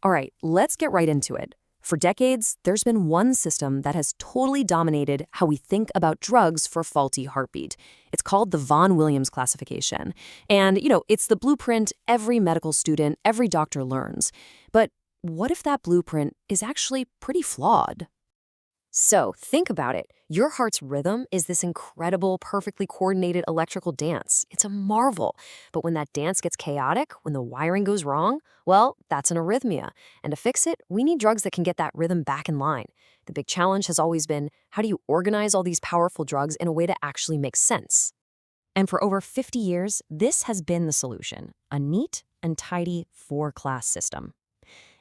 All right, let's get right into it. For decades, there's been one system that has totally dominated how we think about drugs for faulty heartbeat. It's called the Vaughan-Williams classification. And, it's the blueprint every medical student, every doctor learns. But what if that blueprint is actually pretty flawed? So think about it. Your heart's rhythm is this incredible, perfectly coordinated electrical dance. It's a marvel. But when that dance gets chaotic, when the wiring goes wrong, well, that's an arrhythmia. And to fix it, we need drugs that can get that rhythm back in line. The big challenge has always been, how do you organize all these powerful drugs in a way that actually makes sense? And for over 50 years, this has been the solution, a neat and tidy four-class system.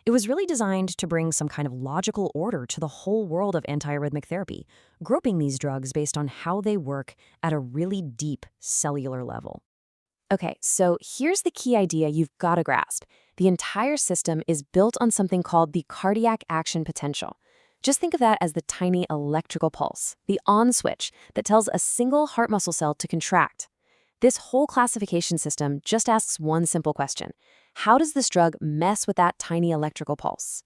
It was really designed to bring some kind of logical order to the whole world of antiarrhythmic therapy, grouping these drugs based on how they work at a really deep cellular level. Okay, so here's the key idea you've got to grasp. The entire system is built on something called the cardiac action potential. Just think of that as the tiny electrical pulse, the on switch that tells a single heart muscle cell to contract. This whole classification system just asks one simple question. How does this drug mess with that tiny electrical pulse?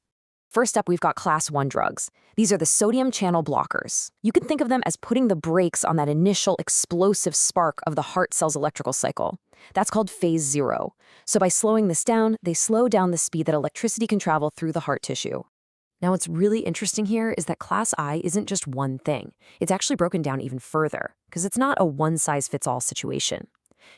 First up, we've got class 1 drugs. These are the sodium channel blockers. You can think of them as putting the brakes on that initial explosive spark of the heart cell's electrical cycle. That's called phase 0. So by slowing this down, they slow down the speed that electricity can travel through the heart tissue. Now, what's really interesting here is that class I isn't just one thing. It's actually broken down even further, because it's not a one-size-fits-all situation.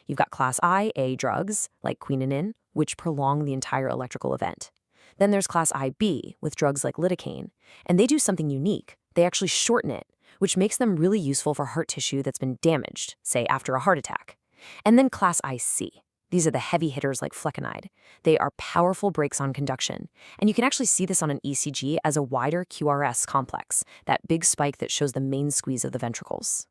You've got class IA drugs, like quinine, which prolong the entire electrical event. Then there's class IB, with drugs like lidocaine, and they do something unique. They actually shorten it, which makes them really useful for heart tissue that's been damaged, say after a heart attack. And then class IC. These are the heavy hitters like flecainide. They are powerful brakes on conduction, and you can actually see this on an ECG as a wider QRS complex, that big spike that shows the main squeeze of the ventricles.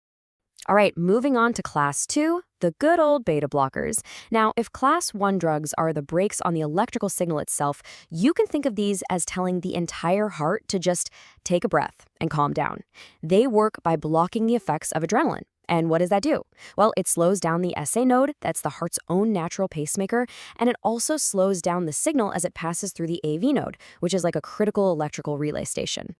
All right, moving on to class 2, the good old beta blockers. Now, if class 1 drugs are the brakes on the electrical signal itself, you can think of these as telling the entire heart to just take a breath and calm down. They work by blocking the effects of adrenaline. And what does that do? Well, it slows down the SA node, that's the heart's own natural pacemaker, and it also slows down the signal as it passes through the AV node, which is like a critical electrical relay station.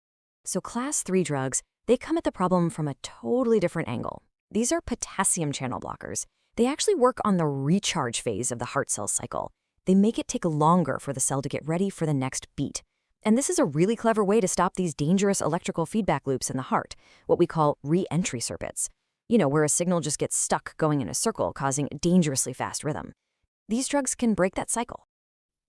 So class 3 drugs, they come at the problem from a totally different angle. These are potassium channel blockers. They actually work on the recharge phase of the heart cell cycle. They make it take longer for the cell to get ready for the next beat. And this is a really clever way to stop these dangerous electrical feedback loops in the heart, what we call re-entry circuits. Where a signal just gets stuck going in a circle, causing a dangerously fast rhythm. These drugs can break that cycle.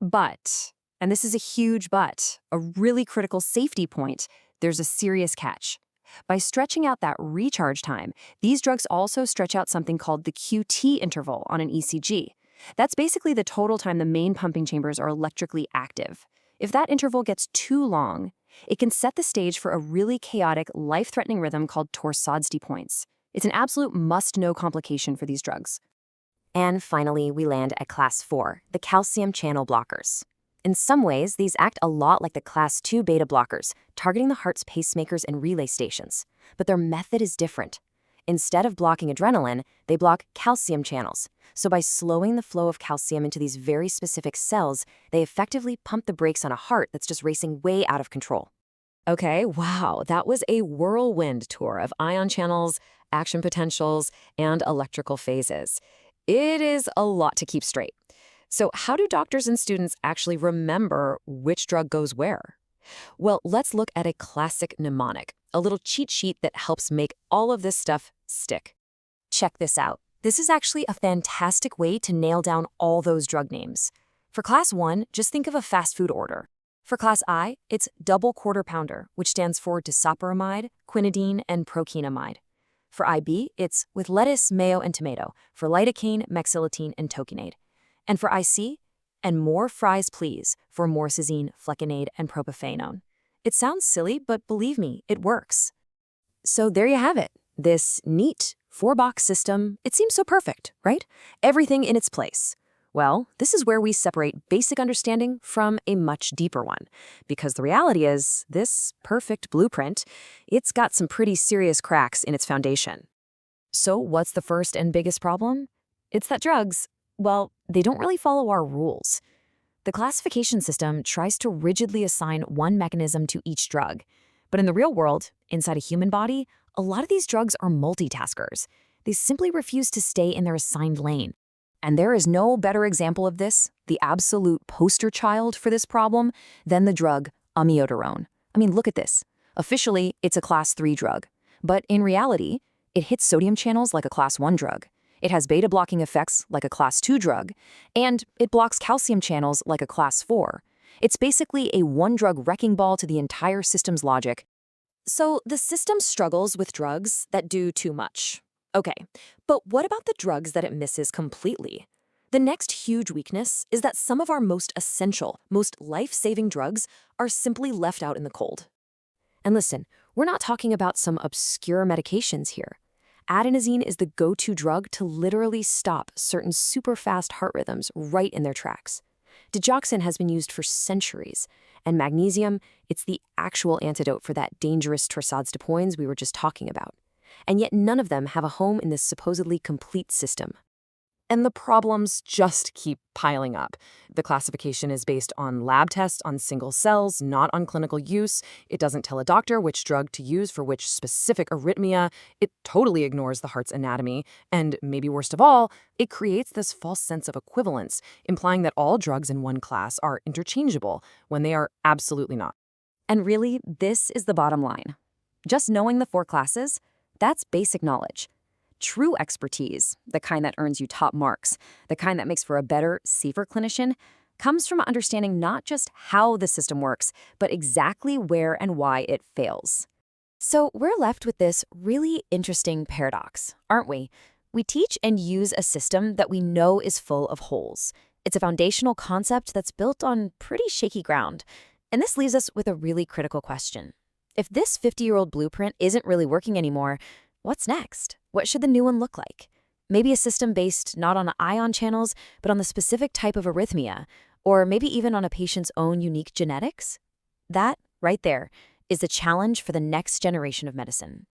But, and this is a huge but, a really critical safety point, there's a serious catch. By stretching out that recharge time, these drugs also stretch out something called the QT interval on an ECG. That's basically the total time the main pumping chambers are electrically active. If that interval gets too long, it can set the stage for a really chaotic, life-threatening rhythm called Torsades points. It's an absolute must-know complication for these drugs. And finally, we land at class 4, the calcium channel blockers. In some ways, these act a lot like the class 2 beta blockers, targeting the heart's pacemakers and relay stations. But their method is different. Instead of blocking adrenaline, they block calcium channels. So by slowing the flow of calcium into these very specific cells, they effectively pump the brakes on a heart that's just racing way out of control. Okay, wow, that was a whirlwind tour of ion channels, action potentials, and electrical phases. It is a lot to keep straight. So how do doctors and students actually remember which drug goes where? Well, let's look at a classic mnemonic, a little cheat sheet that helps make all of this stuff stick. Check this out. This is actually a fantastic way to nail down all those drug names. For class 1, just think of a fast food order. For class I, it's double quarter pounder, which stands for disopiramide, quinidine, and prokinamide. For IB, it's with lettuce, mayo, and tomato, for lidocaine, mexiletine, and tokinade. And for IC, and more fries please, for morsazine, flecainide, and propafenone. It sounds silly, but believe me, it works. So there you have it. This neat 4-box system, it seems so perfect, right? Everything in its place. Well, this is where we separate basic understanding from a much deeper one. Because the reality is, this perfect blueprint, it's got some pretty serious cracks in its foundation. So what's the first and biggest problem? It's that drugs, well, they don't really follow our rules. The classification system tries to rigidly assign one mechanism to each drug. But in the real world, inside a human body, a lot of these drugs are multitaskers. They simply refuse to stay in their assigned lane. And there is no better example of this, the absolute poster child for this problem, than the drug amiodarone. I mean, look at this. Officially, it's a class 3 drug. But in reality, it hits sodium channels like a class 1 drug. It has beta-blocking effects like a class 2 drug. And it blocks calcium channels like a class 4. It's basically a one-drug wrecking ball to the entire system's logic. So the system struggles with drugs that do too much. Okay, but what about the drugs that it misses completely? The next huge weakness is that some of our most essential, most life-saving drugs are simply left out in the cold. And listen, we're not talking about some obscure medications here. Adenosine is the go-to drug to literally stop certain super-fast heart rhythms right in their tracks. Digoxin has been used for centuries, and magnesium, it's the actual antidote for that dangerous torsades de pointes we were just talking about. And yet none of them have a home in this supposedly complete system. And the problems just keep piling up. The classification is based on lab tests on single cells, not on clinical use. It doesn't tell a doctor which drug to use for which specific arrhythmia. It totally ignores the heart's anatomy. And maybe worst of all, it creates this false sense of equivalence, implying that all drugs in one class are interchangeable, when they are absolutely not. And really, this is the bottom line. Just knowing the 4 classes, that's basic knowledge. True expertise, the kind that earns you top marks, the kind that makes for a better, safer clinician, comes from understanding not just how the system works, but exactly where and why it fails. So we're left with this really interesting paradox, aren't we? We teach and use a system that we know is full of holes. It's a foundational concept that's built on pretty shaky ground. And this leaves us with a really critical question. If this 50-year-old blueprint isn't really working anymore, what's next? What should the new one look like? Maybe a system based not on ion channels, but on the specific type of arrhythmia, or maybe even on a patient's own unique genetics? That, right there, is the challenge for the next generation of medicine.